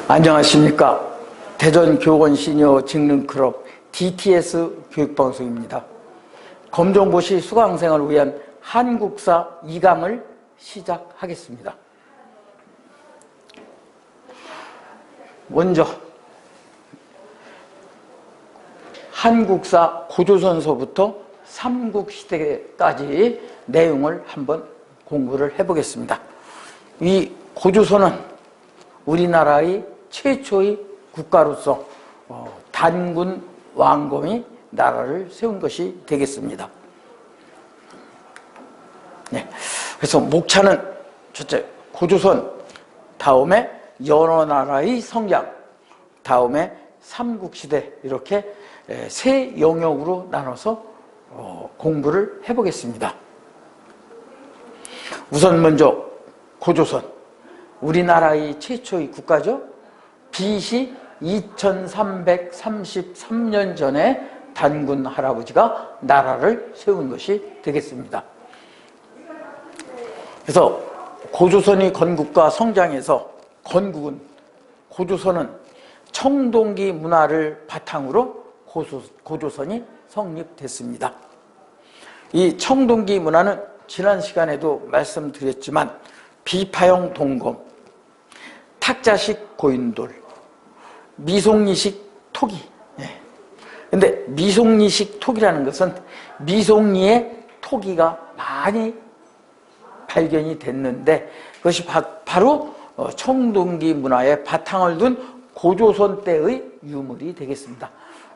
안녕하십니까. 대전교원 시니어 직능클럽 DTS 교육방송입니다. 검정고시 수강생을 위한 한국사 2강을 시작하겠습니다. 먼저 한국사 고조선서부터 삼국시대까지 내용을 한번 공부를 해보겠습니다. 이 고조선은 우리나라의 최초의 국가로서 단군 왕검이 나라를 세운 것이 되겠습니다. 네. 그래서 목차는 첫째 고조선, 다음에 여러 나라의 성장, 다음에 삼국시대, 이렇게 세 영역으로 나눠서 공부를 해보겠습니다. 우선 먼저 고조선, 우리나라의 최초의 국가죠. BC 2333년 전에 단군 할아버지가 나라를 세운 것이 되겠습니다. 그래서 고조선이 건국과 성장해서 건국은, 고조선은 청동기 문화를 바탕으로 고조선이 성립됐습니다. 이 청동기 문화는 지난 시간에도 말씀드렸지만 비파형 동검, 탁자식 고인돌, 미송리식 토기. 근데 미송리식 토기라는 것은 미송리의 토기가 많이 발견이 됐는데 그것이 바로 청동기 문화의 바탕을 둔 고조선 때의 유물이 되겠습니다.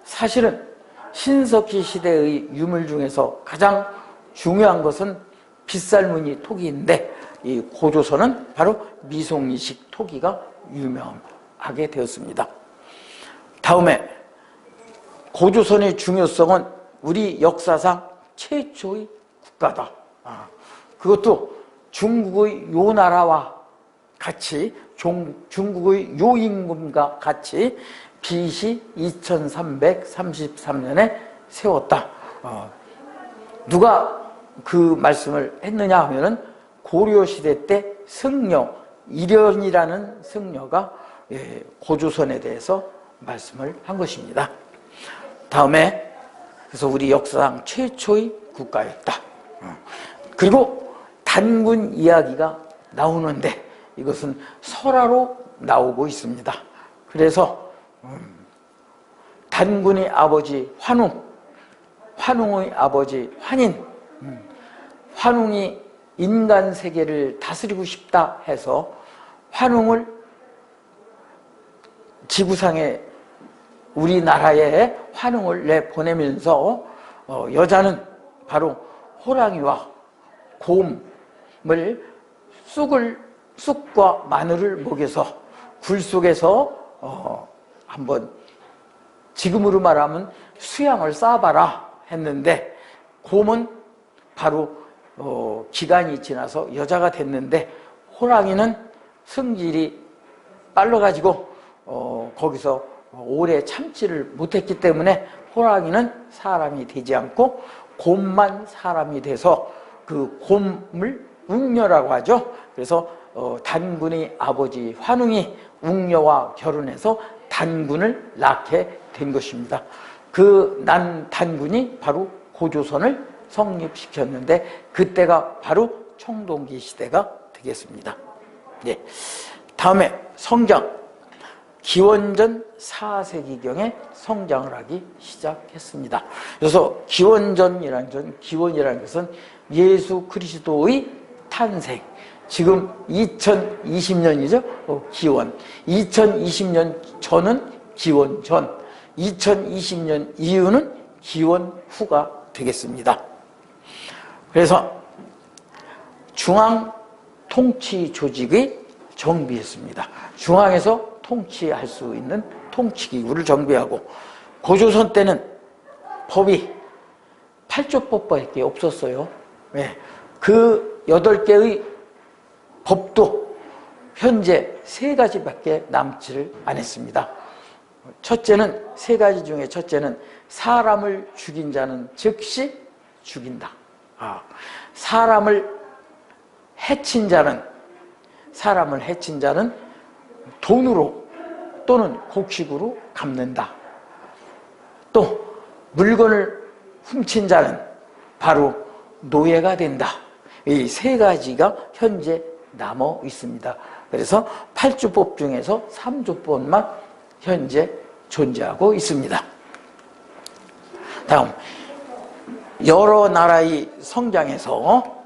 사실은 신석기 시대의 유물 중에서 가장 중요한 것은 빗살무늬 토기인데 이 고조선은 바로 미송리식 토기가 유명하게 되었습니다. 다음에 고조선의 중요성은 우리 역사상 최초의 국가다. 그것도 중국의 요나라와 같이, 중국의 요임금과 같이 BC 2333년에 세웠다. 누가 그 말씀을 했느냐 하면은 고려시대 때 승려, 이련이라는 승려가 고조선에 대해서 말씀을 한 것입니다. 다음에 그래서 우리 역사상 최초의 국가였다. 그리고 단군 이야기가 나오는데 이것은 설화로 나오고 있습니다. 그래서 단군의 아버지 환웅, 환웅의 아버지 환인, 환웅이 인간 세계를 다스리고 싶다 해서 환웅을 지구상에, 우리나라에 환웅을 내보내면서 여자는 바로 호랑이와 곰을 쑥과 마늘을 먹여서 굴 속에서 한번 지금으로 말하면 수양을 쌓아봐라 했는데 곰은 바로 기간이 지나서 여자가 됐는데 호랑이는 성질이 빨라가지고 거기서 오래 참지를 못했기 때문에 호랑이는 사람이 되지 않고 곰만 사람이 돼서 그 곰을 웅녀라고 하죠. 그래서 단군의 아버지 환웅이 웅녀와 결혼해서 단군을 낳게 된 것입니다. 그 난 단군이 바로 고조선을 성립시켰는데 그때가 바로 청동기 시대가 되겠습니다. 네. 다음에 성장. 기원전 4세기경에 성장을 하기 시작했습니다. 그래서 기원이라는 것은 예수 그리스도의 탄생. 지금 2020년이죠. 기원. 2020년 전은 기원 전, 2020년 이후는 기원 후가 되겠습니다. 그래서 중앙 통치 조직의 정비했습니다. 중앙에서 통치할 수 있는 통치기구를 정비하고, 고조선 때는 법이 8조법밖에 없었어요. 그 8개의 법도 현재 3가지밖에 남지를 않았습니다. 첫째는, 3가지 중에 첫째는 사람을 죽인 자는 즉시 죽인다. 사람을 해친 자는 돈으로 또는 곡식으로 갚는다. 또 물건을 훔친 자는 바로 노예가 된다. 이 세 가지가 현재 남아 있습니다. 그래서 8조법 중에서 3조법만 현재 존재하고 있습니다. 다음, 여러 나라의 성장에서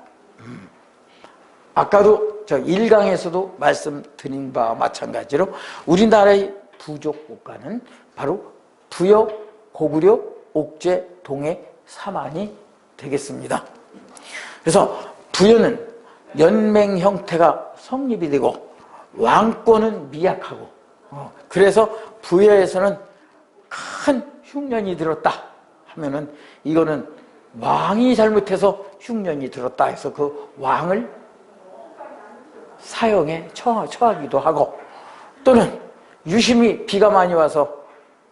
아까도 저 1강에서도 말씀드린 바와 마찬가지로 우리나라의 부족 국가는 바로 부여, 고구려, 옥죄, 동해, 사만이 되겠습니다. 그래서 부여는 연맹 형태가 성립이 되고 왕권은 미약하고, 그래서 부여에서는 큰 흉년이 들었다 하면은 이거는 왕이 잘못해서 흉년이 들었다 해서 그 왕을 사형에 처하기도 하고, 또는 유심히 비가 많이 와서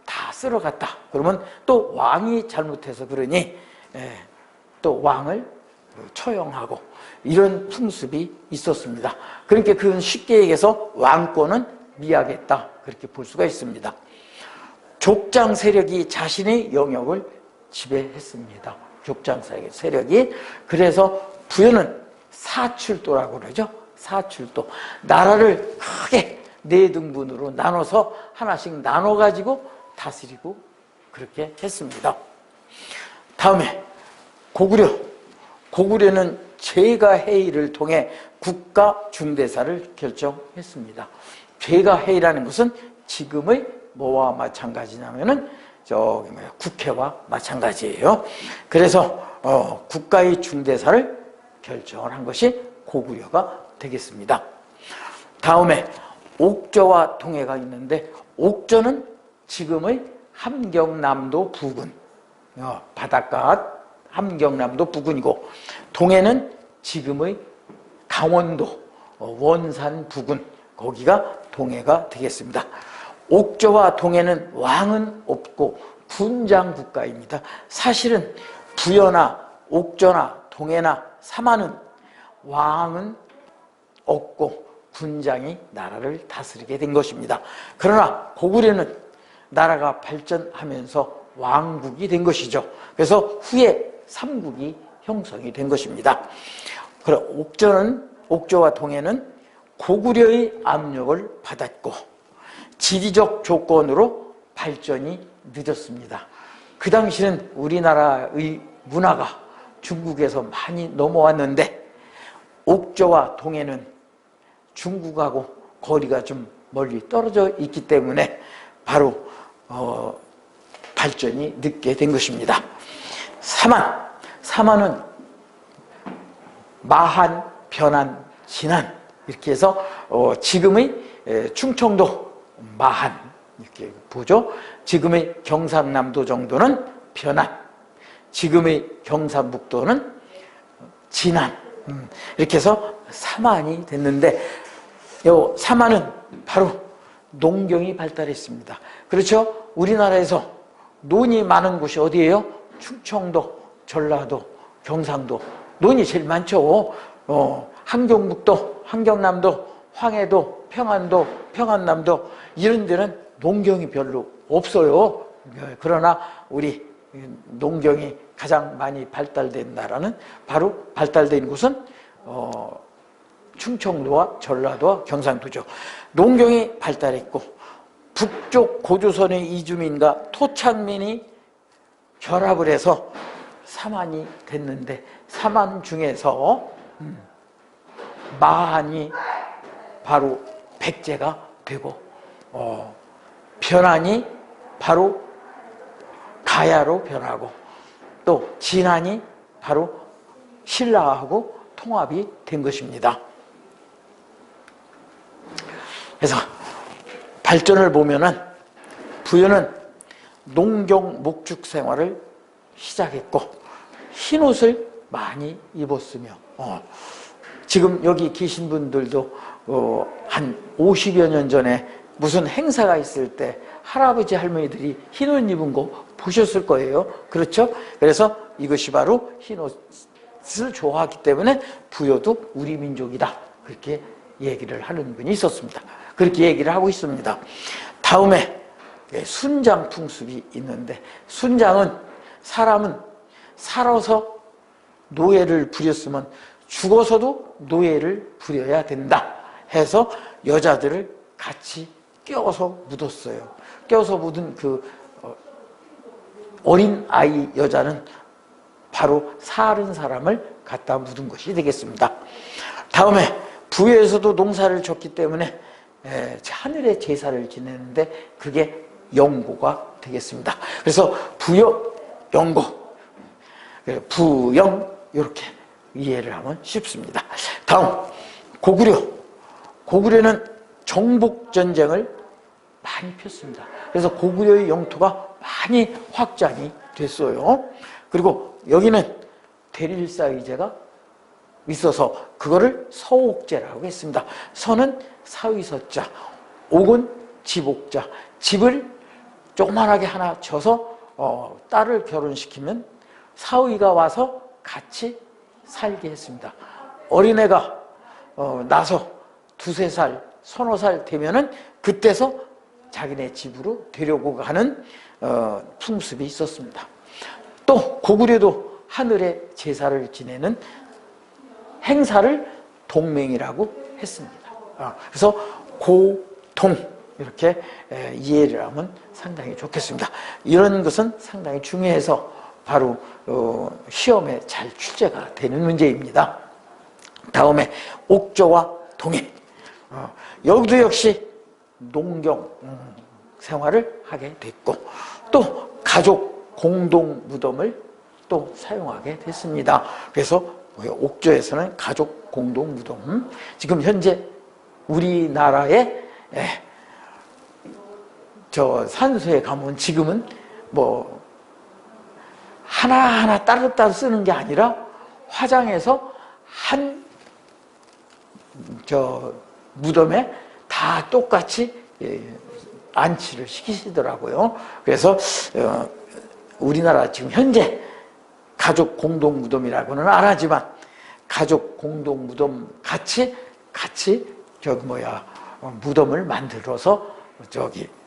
다 쓸어갔다 그러면 또 왕이 잘못해서 그러니 또 왕을 처형하고, 이런 풍습이 있었습니다. 그러니까 그건 쉽게 얘기해서 왕권은 미약했다 그렇게 볼 수가 있습니다. 족장 세력이 자신의 영역을 지배했습니다. 족장 세력이. 그래서 부여는 사출도라고 그러죠. 사출도. 나라를 크게 네 등분으로 나눠서 하나씩 나눠가지고 다스리고 그렇게 했습니다. 다음에 고구려. 고구려는 제가회의를 통해 국가 중대사를 결정했습니다. 제가회의라는 것은 지금의 뭐와 마찬가지냐면은 국회와 마찬가지예요. 그래서 국가의 중대사를 결정을 한 것이 고구려가 되겠습니다. 다음에 옥저와 동해가 있는데, 옥저는 지금의 함경남도 부근, 바닷가 함경남도 부근이고, 동해는 지금의 강원도 원산 부근, 거기가 동해가 되겠습니다. 옥저와 동해는 왕은 없고 군장 국가입니다. 사실은 부여나 옥저나 동해나 사만은 왕은 없고 군장이 나라를 다스리게 된 것입니다. 그러나 고구려는 나라가 발전하면서 왕국이 된 것이죠. 그래서 후에 삼국이 형성이 된 것입니다. 그럼 옥저와 동해는 고구려의 압력을 받았고 지리적 조건으로 발전이 늦었습니다. 그 당시는 우리나라의 문화가 중국에서 많이 넘어왔는데, 옥저와 동해는 중국하고 거리가 좀 멀리 떨어져 있기 때문에 바로 발전이 늦게 된 것입니다. 사만은 마한, 변한, 진안 이렇게 해서 지금의 충청도 마한 이렇게 보죠. 지금의 경상남도 정도는 변안, 지금의 경상북도는 진안, 이렇게 해서 사만이 됐는데, 요 사만은 바로 농경이 발달했습니다. 그렇죠? 우리나라에서 논이 많은 곳이 어디예요? 충청도, 전라도, 경상도. 논이 제일 많죠. 함경북도, 함경남도, 황해도, 평안도, 평안남도, 이런 데는 농경이 별로 없어요. 그러나 우리 농경이 가장 많이 발달된 나라는, 바로 발달된 곳은 충청도와 전라도와 경상도죠. 농경이 발달했고 북쪽 고조선의 이주민과 토착민이 결합을 해서 사만이 됐는데, 사만 중에서 마한이 바로 백제가 되고, 변한이 바로 가야로 변하고, 또 진안이 바로 신라하고 통합이 된 것입니다. 그래서 발전을 보면은 부여는 농경 목축 생활을 시작했고 흰옷을 많이 입었으며, 지금 여기 계신 분들도 한 50여 년 전에 무슨 행사가 있을 때 할아버지 할머니들이 흰옷 입은 거 보셨을 거예요. 그렇죠? 그래서 이것이 바로 흰옷을 좋아하기 때문에 부여도 우리 민족이다, 그렇게 얘기를 하는 분이 있었습니다. 그렇게 얘기를 하고 있습니다. 다음에 순장 풍습이 있는데, 순장은 사람은 살아서 노예를 부렸으면 죽어서도 노예를 부려야 된다 해서 여자들을 같이 껴서 묻었어요. 껴서 묻은 그 어린 아이 여자는 바로 살은 사람을 갖다 묻은 것이 되겠습니다. 다음에 부여에서도 농사를 졌기 때문에 하늘의 제사를 지내는데 그게 영고가 되겠습니다. 그래서 부여, 영고, 부영 이렇게 이해를 하면 쉽습니다. 다음 고구려. 고구려는 정복전쟁을 많이 폈습니다. 그래서 고구려의 영토가 많이 확장이 됐어요. 그리고 여기는 대릴사의제가 있어서 그거를 서옥제라고 했습니다. 서는 사위서자, 옥은 집옥자. 집을 조그만하게 하나 져서 딸을 결혼시키면 사위가 와서 같이 살게 했습니다. 어린애가 나서 두세 살, 서너 살 되면은 그때서 자기네 집으로 데려고 가는 풍습이 있었습니다. 또 고구려도 하늘의 제사를 지내는 행사를 동맹이라고 했습니다. 그래서 고동 이렇게 이해를 하면 상당히 좋겠습니다. 이런 것은 상당히 중요해서 바로 시험에 잘 출제가 되는 문제입니다. 다음에 옥조와 동해. 여기도 역시 농경 생활을 하게 됐고, 또 가족 공동 무덤을 또 사용하게 됐습니다. 그래서 옥조에서는 가족 공동 무덤, 지금 현재 우리나라의 저 산소에 가면 지금은 뭐 하나하나 따로따로 쓰는 게 아니라 화장해서 한 저 무덤에 다 똑같이 안치를 시키시더라고요. 그래서 우리나라 지금 현재 가족 공동 무덤이라고는 안 하지만 가족 공동 무덤 같이 무덤을 만들어서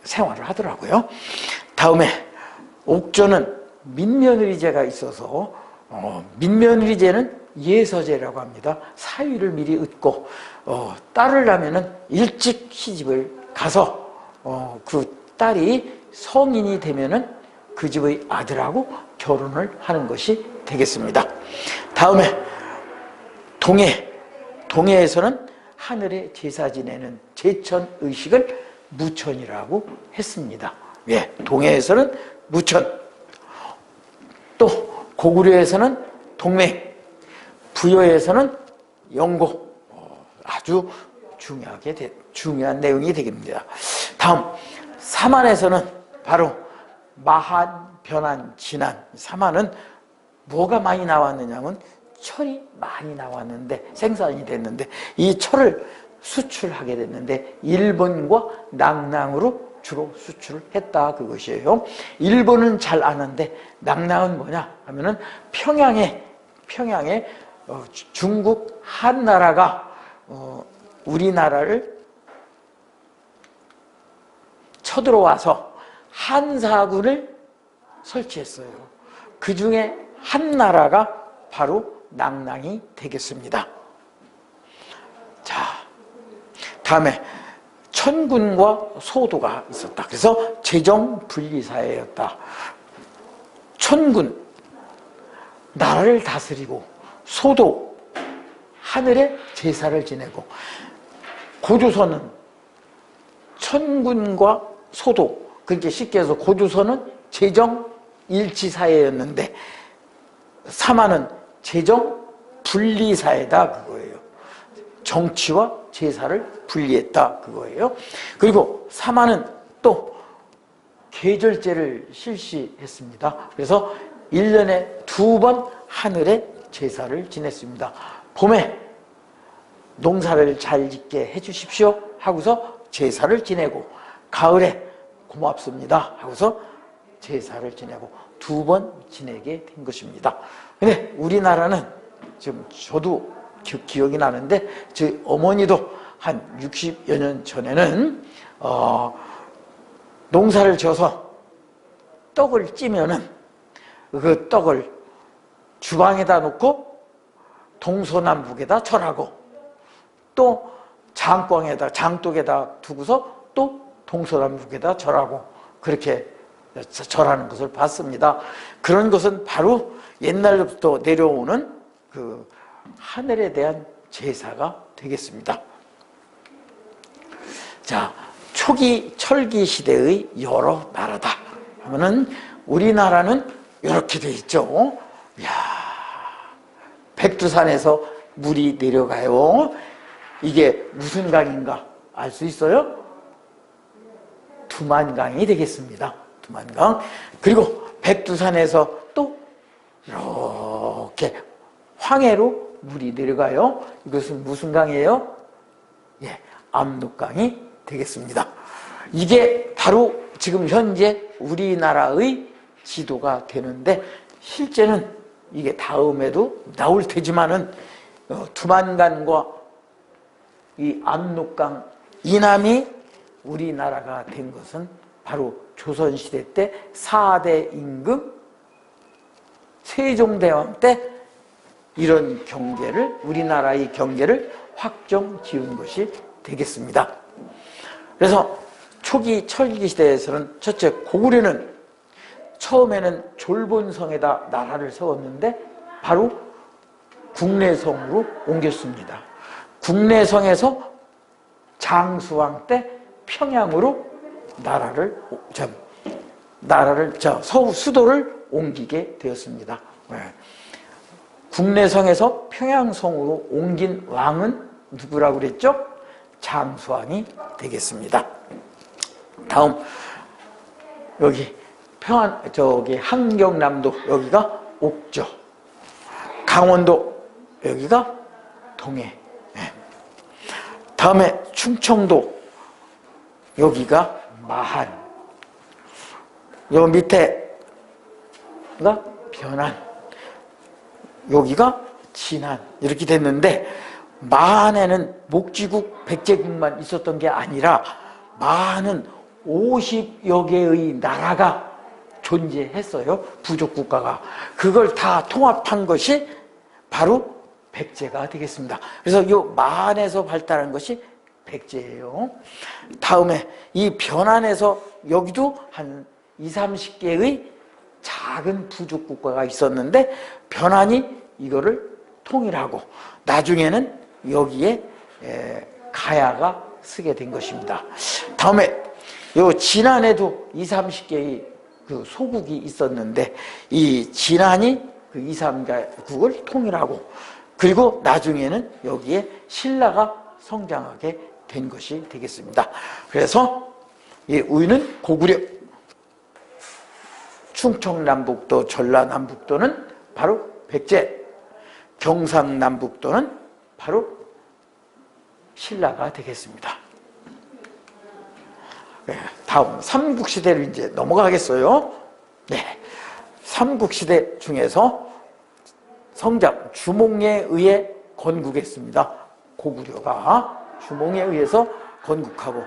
생활을 하더라고요. 다음에 옥조는 민며느리제가 있어서 민며느리제는 예서제라고 합니다. 사위를 미리 얻고 딸을 낳으면은 일찍 시집을 가서 그 딸이 성인이 되면은 그 집의 아들하고 결혼을 하는 것이 되겠습니다. 다음에 동해에서는 하늘의 제사 지내는 제천 의식을 무천이라고 했습니다. 예, 동해에서는 무천. 또 고구려에서는 동맹, 부여에서는 영고. 아주 중요한 내용이 되겠습니다. 다음 사만에서는 바로 마한, 변한, 진한. 사만은 뭐가 많이 나왔느냐면 철이 많이 나왔는데, 생산이 됐는데 이 철을 수출하게 됐는데 일본과 낭랑으로 주로 수출을 했다, 그것이에요. 일본은 잘 아는데 낭랑은 뭐냐 하면은 평양에 중국 한나라가 우리나라를 쳐들어와서 한사군을 설치했어요. 그 중에 한나라가 바로 낭랑이 되겠습니다. 자, 다음에 천군과 소도가 있었다. 그래서 재정분리사회였다. 천군, 나라를 다스리고, 소도, 하늘의 제사를 지내고, 고조선은 천군과 소도, 그렇게 쉽게 해서 고조선은 재정일치사회였는데 사만은 재정분리사회다, 그거예요. 정치와 제사를 분리했다, 그거예요. 그리고 사만은 또 계절제를 실시했습니다. 그래서 1년에 2번 하늘의 제사를 지냈습니다. 봄에 농사를 잘 짓게 해주십시오 하고서 제사를 지내고, 가을에 고맙습니다 하고서 제사를 지내고 2번 지내게 된 것입니다. 근데 우리나라는 지금 저도 기억이 나는데, 저희 어머니도 한 60여 년 전에는 농사를 져서 떡을 찌면은 그 떡을 주방에다 놓고 동서남북에다 절하고 또 장독에다 두고서 또 동서남북에다 절하고 그렇게 절하는 것을 봤습니다. 그런 것은 바로 옛날부터 내려오는 그 하늘에 대한 제사가 되겠습니다. 자, 초기 철기 시대의 여러 나라다 하면은 우리나라는 이렇게 돼 있죠. 이야, 백두산에서 물이 내려가요. 이게 무슨 강인가 알 수 있어요? 두만강이 되겠습니다. 두만강. 그리고 백두산에서 또 이렇게 황해로 물이 내려가요. 이것은 무슨 강이에요? 예, 압록강이 되겠습니다. 이게 바로 지금 현재 우리나라의 지도가 되는데 실제는 이게 다음에도 나올 테지만은 두만강과 이 압록강 이남이 우리나라가 된 것은 바로 조선시대 때 4대 임금 세종대왕 때 이런 경계를 우리나라의 경계를 확정 지은 것이 되겠습니다. 그래서 초기 철기 시대에서는 첫째 고구려는 처음에는 졸본성에다 나라를 세웠는데 바로 국내성으로 옮겼습니다. 국내성에서 장수왕 때 평양으로 수도를 옮기게 되었습니다. 국내성에서 평양성으로 옮긴 왕은 누구라고 그랬죠? 장수왕이 되겠습니다. 다음 여기 한경남도 여기가 옥저, 강원도 여기가 동해. 다음에 충청도 여기가 마한, 요 밑에가 변안, 여기가 진안 이렇게 됐는데 마한에는 목지국, 백제국만 있었던 게 아니라 마한은 50여 개의 나라가 존재했어요. 부족국가가. 그걸 다 통합한 것이 바로 백제가 되겠습니다. 그래서 이 마한에서 발달한 것이 백제예요. 다음에 이 변안에서 여기도 한 20, 30개의 작은 부족국가가 있었는데 변안이 이거를 통일하고 나중에는 여기에 가야가 쓰게 된 것입니다. 다음에 요 진안에도 20, 30개의 그 소국이 있었는데 이 진안이 그 2, 3개국을 통일하고 그리고 나중에는 여기에 신라가 성장하게 된 것이 되겠습니다. 그래서 우리는 고구려, 충청남북도, 전라남북도는 바로 백제, 경상남북도는 바로 신라가 되겠습니다. 다음 삼국시대를 이제 넘어가겠어요. 네, 삼국시대 중에서 성장 주몽에 의해 건국했습니다. 고구려가 주몽에 의해서 건국하고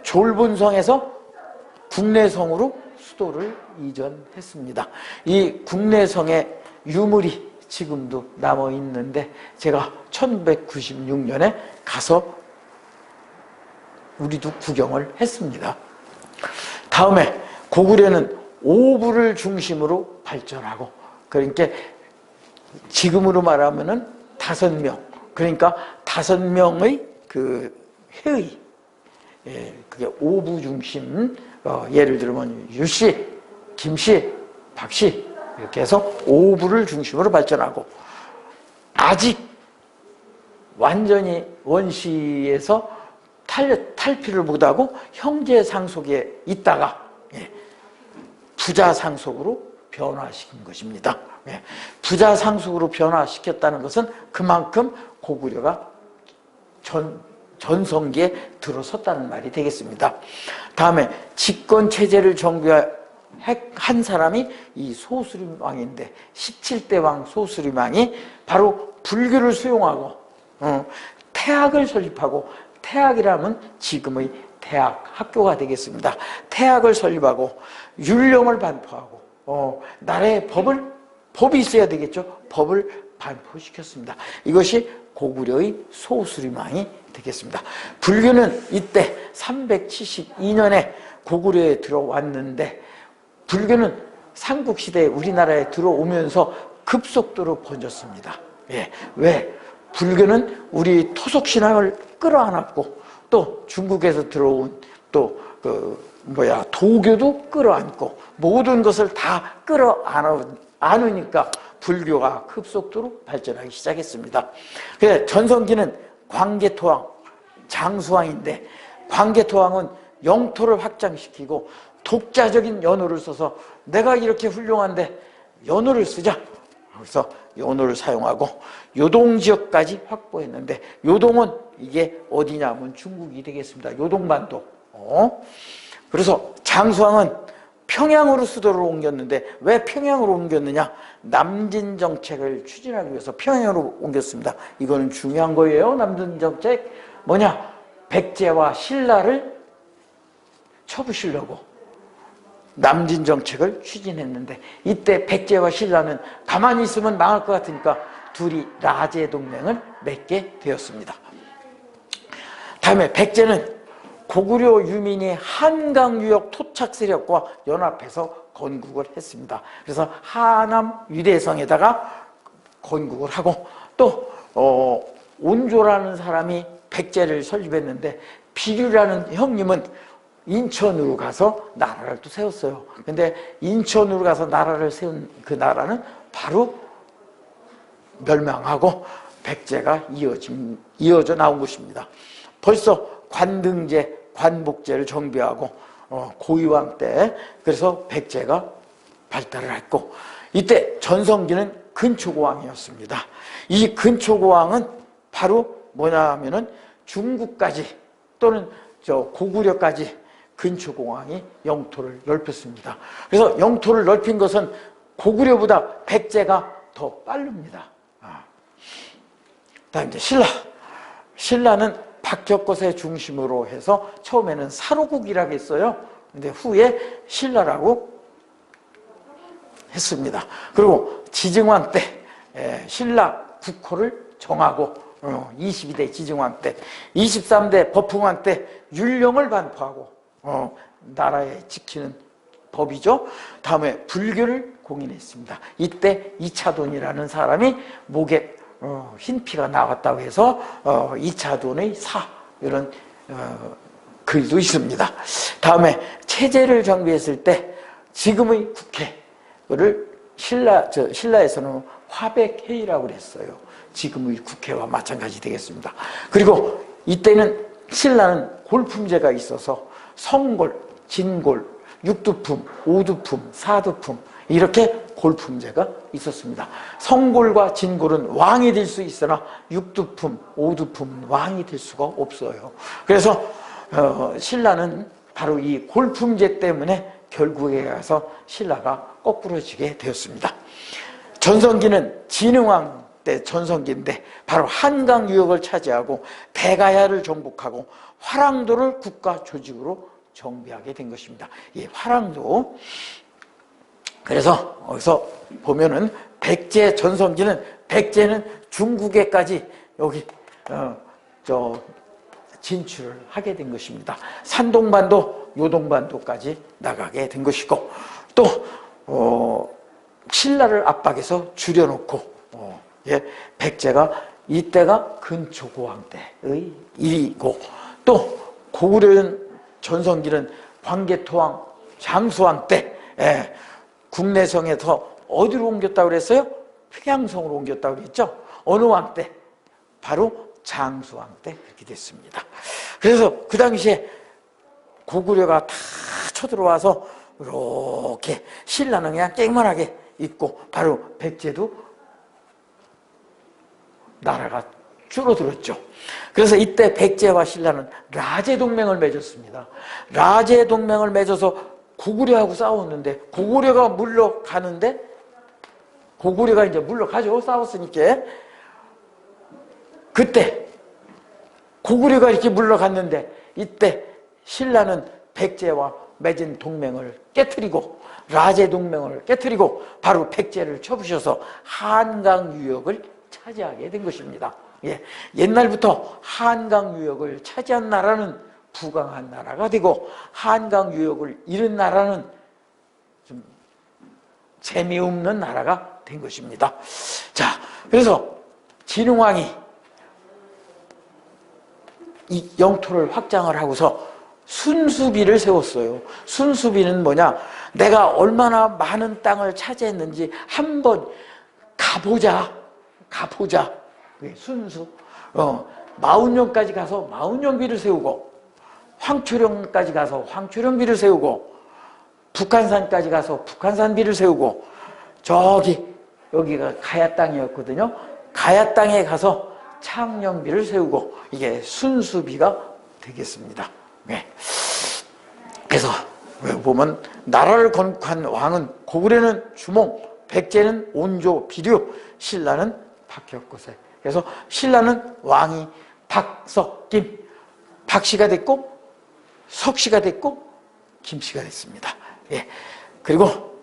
졸본성에서 국내성으로 수도를 이전했습니다. 이 국내성의 유물이 지금도 남아 있는데 제가 1996년에 가서 우리도 구경을 했습니다. 다음에 고구려는 오부를 중심으로 발전하고 그러니까 지금으로 말하면은 5명 그러니까 5명의 그 회의 그게 오부 중심 예를 들면 유씨, 김씨, 박씨 이렇게 해서 오부를 중심으로 발전하고 아직 완전히 원시에서 탈피를 못하고 형제 상속에 있다가 부자 상속으로 변화시킨 것입니다. 부자 상속으로 변화시켰다는 것은 그만큼 고구려가 전성기에 들어섰다는 말이 되겠습니다. 다음에 집권 체제를 정비한 사람이 이 소수림 왕인데 17대 왕 소수림 왕이 바로 불교를 수용하고 태학을 설립하고 태학이라면 지금의 대학, 학교가 되겠습니다. 태학을 설립하고 율령을 반포하고 나라의 법이 있어야 되겠죠. 법을 반포시켰습니다. 이것이 고구려의 소수림왕이 되겠습니다. 불교는 이때 372년에 고구려에 들어왔는데 불교는 삼국시대에 우리나라에 들어오면서 급속도로 번졌습니다. 예, 왜? 불교는 우리 토속신앙을 끌어안았고 또 중국에서 들어온 또 도교도 끌어안고 모든 것을 다 끌어안으니까 불교가 급속도로 발전하기 시작했습니다. 그래서 전성기는 광개토왕, 장수왕인데 광개토왕은 영토를 확장시키고 독자적인 연호를 써서 내가 이렇게 훌륭한데 연호를 쓰자. 그래서 연호를 사용하고 요동지역까지 확보했는데 요동은 이게 어디냐면 중국이 되겠습니다. 요동반도. 그래서 장수왕은 평양으로 수도를 옮겼는데 왜 평양으로 옮겼느냐? 남진정책을 추진하기 위해서 평양으로 옮겼습니다. 이거는 중요한 거예요. 남진정책 뭐냐? 백제와 신라를 쳐부시려고 남진정책을 추진했는데 이때 백제와 신라는 가만히 있으면 망할 것 같으니까 둘이 라제동맹을 맺게 되었습니다. 다음에 백제는 고구려 유민이 한강 유역 토착 세력과 연합해서 건국을 했습니다. 그래서 하남 유대성에다가 건국을 하고 또 온조라는 사람이 백제를 설립했는데 비류라는 형님은 인천으로 가서 나라를 또 세웠어요. 근데 인천으로 가서 나라를 세운 그 나라는 바로 멸망하고 백제가 이어져 나온 것입니다. 벌써 관등제, 관복제를 정비하고 고위왕 때 그래서 백제가 발달을 했고 이때 전성기는 근초고왕이었습니다. 이 근초고왕은 바로 뭐냐 하면은 중국까지 또는 고구려까지 근초고왕이 영토를 넓혔습니다. 그래서 영토를 넓힌 것은 고구려보다 백제가 더 빠릅니다. 다음 이제 신라는 박혁거세 중심으로 해서 처음에는 사로국이라고 했어요. 근데 후에 신라라고 했습니다. 그리고 지증왕 때 신라 국호를 정하고 22대 지증왕 때 23대 법흥왕 때 율령을 반포하고 나라에 지키는 법이죠. 다음에 불교를 공인했습니다. 이때 이차돈이라는 사람이 목에 흰 피가 나왔다고 해서 이차돈의 사 이런 글도 있습니다. 다음에 체제를 정비했을 때 지금의 국회를 신라에서는 화백회의라고 그랬어요. 지금의 국회와 마찬가지 되겠습니다. 그리고 이때는 신라는 골품제가 있어서 성골, 진골, 육두품, 오두품, 사두품 이렇게 골품제가 있었습니다. 성골과 진골은 왕이 될 수 있으나 육두품, 오두품 왕이 될 수가 없어요. 그래서 신라는 바로 이 골품제 때문에 결국에 가서 신라가 거꾸로지게 되었습니다. 전성기는 진흥왕 때 전성기인데 바로 한강 유역을 차지하고 대가야를 정복하고 화랑도를 국가 조직으로 정비하게 된 것입니다. 이 화랑도 그래서 여기서 보면은 백제 전성기는 백제는 중국에까지 여기 진출을 하게 된 것입니다. 산동반도, 요동반도까지 나가게 된 것이고 또 신라를 압박해서 줄여놓고 백제가 이때가 근초고왕 때의 일이고 또 고구려는 전성기는 광개토왕, 장수왕 때 국내성에서 어디로 옮겼다고 그랬어요? 평양성으로 옮겼다고 그랬죠? 어느 왕 때? 바로 장수왕 때 그렇게 됐습니다. 그래서 그 당시에 고구려가 다 쳐들어와서 이렇게 신라는 그냥 쨍만하게 있고 바로 백제도 나라가 줄어들었죠. 그래서 이때 백제와 신라는 라제동맹을 맺었습니다. 라제동맹을 맺어서 고구려하고 싸웠는데 고구려가 물러가는데 고구려가 이제 물러가죠. 싸웠으니까. 그때 고구려가 이렇게 물러갔는데 이때 신라는 백제와 맺은 동맹을 깨트리고 라제 동맹을 깨트리고 바로 백제를 쳐부셔서 한강 유역을 차지하게 된 것입니다. 예, 옛날부터 한강 유역을 차지한 나라는 부강한 나라가 되고 한강 유역을 잃은 나라는 좀 재미없는 나라가 된 것입니다. 자, 그래서 진흥왕이 이 영토를 확장을 하고서 순수비를 세웠어요. 순수비는 뭐냐? 내가 얼마나 많은 땅을 차지했는지 한번 가보자. 그게 순수. 마운령까지 가서 마운령비를 세우고, 황초령까지 가서 황초령비를 세우고, 북한산까지 가서 북한산비를 세우고, 여기가 가야 땅이었거든요. 가야 땅에 가서 창녕비를 세우고, 이게 순수비가 되겠습니다. 네. 그래서 보면 나라를 건국한 왕은 고구려는 주몽, 백제는 온조, 비류, 신라는 박혁거세. 그래서 신라는 왕이 박석김, 박씨가 됐고 석씨가 됐고 김씨가 됐습니다. 예. 그리고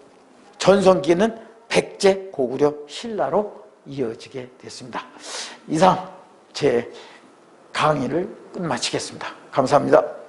전성기는 백제, 고구려, 신라로 이어지게 됐습니다. 이상 제 강의를 끝마치겠습니다. 감사합니다.